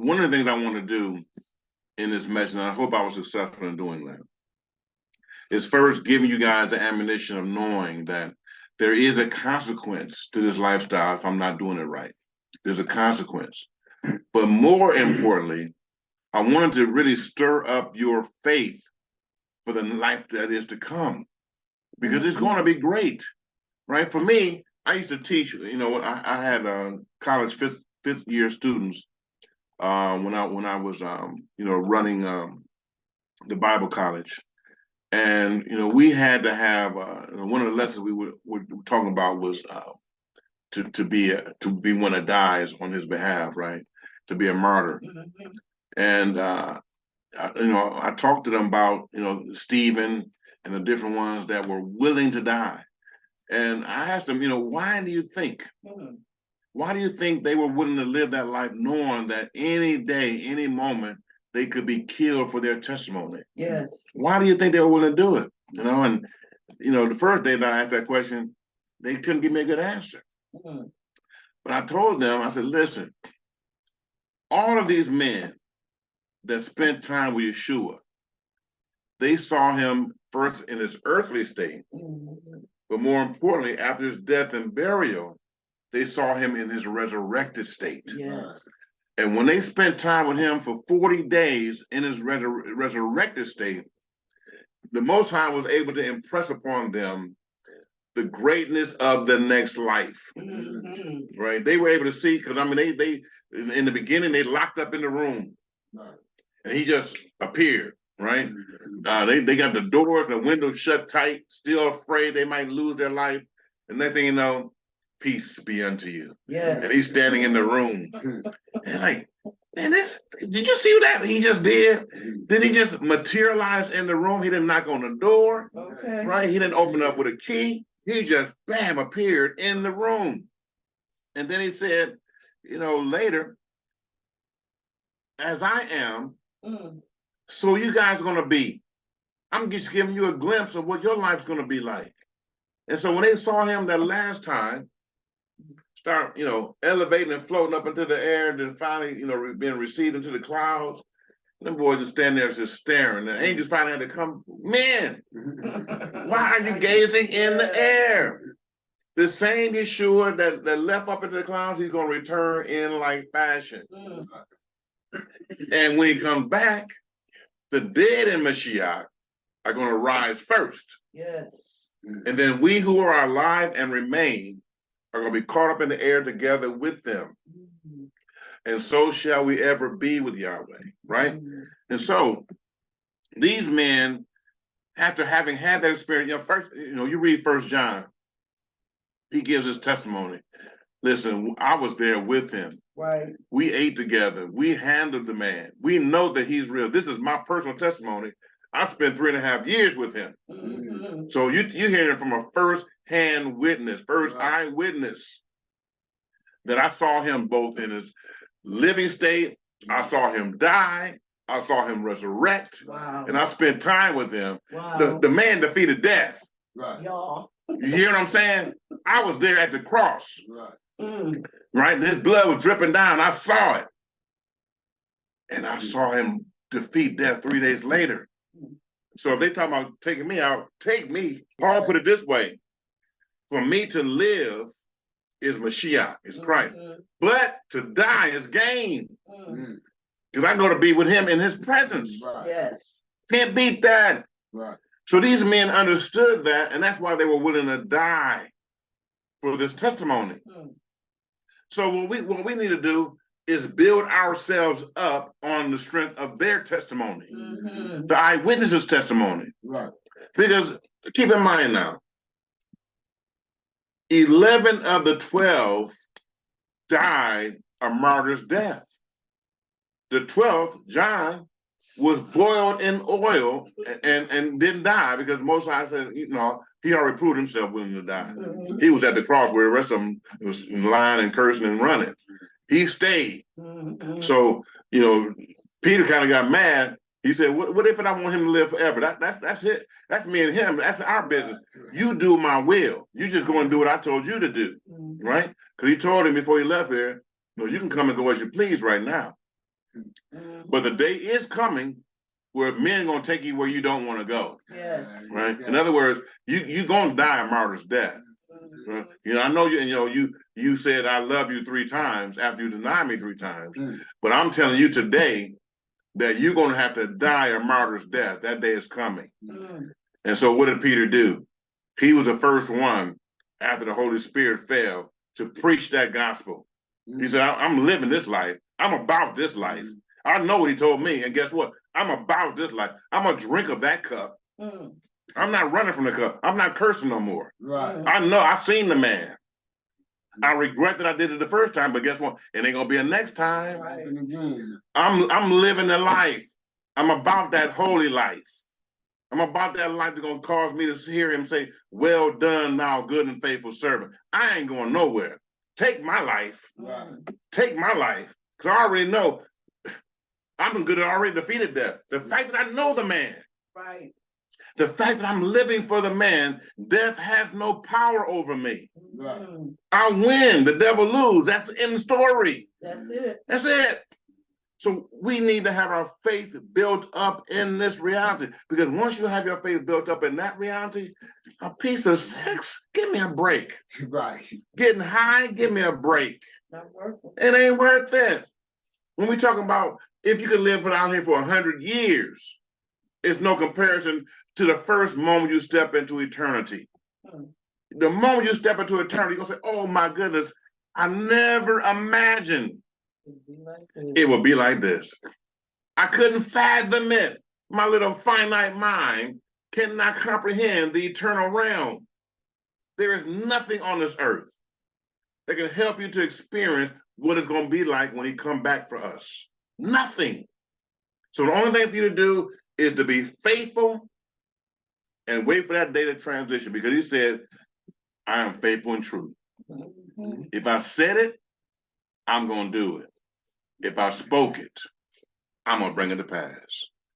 one of the things I want to do in this message, and I hope I was successful in doing that, is first giving you guys the ammunition of knowing that there is a consequence to this lifestyle if I'm not doing it right. There's a consequence. But more importantly, I wanted to really stir up your faith for the life that is to come, because it's going to be great, right? For me, I used to teach, I had college fifth year students when I was running the Bible college, and we had to have one of the lessons we were talking about was to be one that dies on his behalf, right? To be a martyr, and I talked to them about Stephen and the different ones that were willing to die, and I asked them, why do you think? Why do you think they were willing to live that life knowing that any day, any moment, they could be killed for their testimony? Yes. Why do you think they were willing to do it? And the first day that I asked that question, they couldn't give me a good answer. But I told them, I said, listen, all of these men that spent time with Yeshua, they saw him first in his earthly state, but more importantly, after his death and burial, they saw him in his resurrected state. Yes. And when they spent time with him for 40 days in his resurrected state, the Most High was able to impress upon them the greatness of the next life. Right? They were able to see, because they in the beginning, they locked up in the room. And he just appeared, right? They got the doors and the windows shut tight, still afraid they might lose their life. And next thing you know, peace be unto you. Yeah. And he's standing in the room. And like, man, did you see that he just did? Did he just materialize in the room? He didn't knock on the door, right? He didn't open up with a key. He just, bam, appeared in the room. And then he said, later, as I am, so you guys are going to be. I'm just giving you a glimpse of what your life's going to be like. And so when they saw him that last time, start, elevating and floating up into the air, and then finally, being received into the clouds, them boys just stand there just staring. The angels finally had to come, man, why are you gazing in the air? The same Yeshua that left up into the clouds, he's going to return in like fashion. And when he comes back, the dead in Mashiach are going to rise first. Yes. And then we who are alive and remain are going to be caught up in the air together with them. And so shall we ever be with Yahweh, right? And so these men, after having had that experience, first, you read 1 John, he gives his testimony. Listen, I was there with him. Right. We ate together. We handled the man. We know that he's real. This is my personal testimony. I spent 3.5 years with him. So you hear it from a first-hand witness, first eyewitness, that I saw him both in his living state, I saw him die, I saw him resurrect, and I spent time with him. The man defeated death. Right. Y'all. You hear what I'm saying? I was there at the cross. Right? His blood was dripping down. I saw it. And I saw him defeat death 3 days later. So if they talk about taking me out, take me. Paul put it this way: for me to live is Mashiach, is Christ. But to die is gain. Because I'm going to be with him in his presence. Yes. Can't beat that. So these men understood that, and that's why they were willing to die for this testimony. So what we need to do is build ourselves up on the strength of their testimony, the eyewitnesses' testimony. Right. Because keep in mind now, 11 of the 12 died a martyr's death. The 12th, John, was boiled in oil and didn't die because Most High said, he already proved himself willing to die. He was at the cross where the rest of them was lying and cursing and running. He stayed. So, Peter kind of got mad. He said, what if I want him to live forever? That's it. That's me and him. That's our business. You do my will. You just go and do what I told you to do, right? Because he told him before he left here, you can come and go as you please right now. But the day is coming where men gonna take you where you don't want to go. Yes. Right. In other words, you gonna die a martyr's death. Right? You know, I know you said I love you 3 times after you deny me 3 times. But I'm telling you today that you're gonna have to die a martyr's death. That day is coming. And so what did Peter do? He was the first one after the Holy Spirit fell to preach that gospel. He said, I'm living this life. I'm about this life. I know what he told me. And guess what? I'm about this life. I'm going to drink of that cup. I'm not running from the cup. I'm not cursing no more. Right. I know. I've seen the man. I regret that I did it the first time, but guess what? It ain't going to be a next time. Right. I'm living the life. I'm about that holy life. I'm about that life that's going to cause me to hear him say, well done, thou good and faithful servant. I ain't going nowhere. Take my life. Right. Take my life. Because I already know I'm good at already defeated death. The fact that I know the man. Right. The fact that I'm living for the man, death has no power over me. Right. I win, the devil lose. That's in the story. That's it. That's it. So we need to have our faith built up in this reality. Because once you have your faith built up in that reality, a piece of sex, give me a break. Right. Getting high, give me a break. Not worth it. It ain't worth it. When we talking about if you could live out here for 100 years, it's no comparison to the first moment you step into eternity. The moment you step into eternity, you're gonna say, oh my goodness, I never imagined it would be like this. I couldn't fathom it. My little finite mind cannot comprehend the eternal realm. There is nothing on this earth that can help you to experience what it's going to be like when he come back for us. Nothing. So the only thing for you to do is to be faithful and wait for that day to transition, because he said, I am faithful and true. If I said it, I'm going to do it. If I spoke it, I'm going to bring it to pass.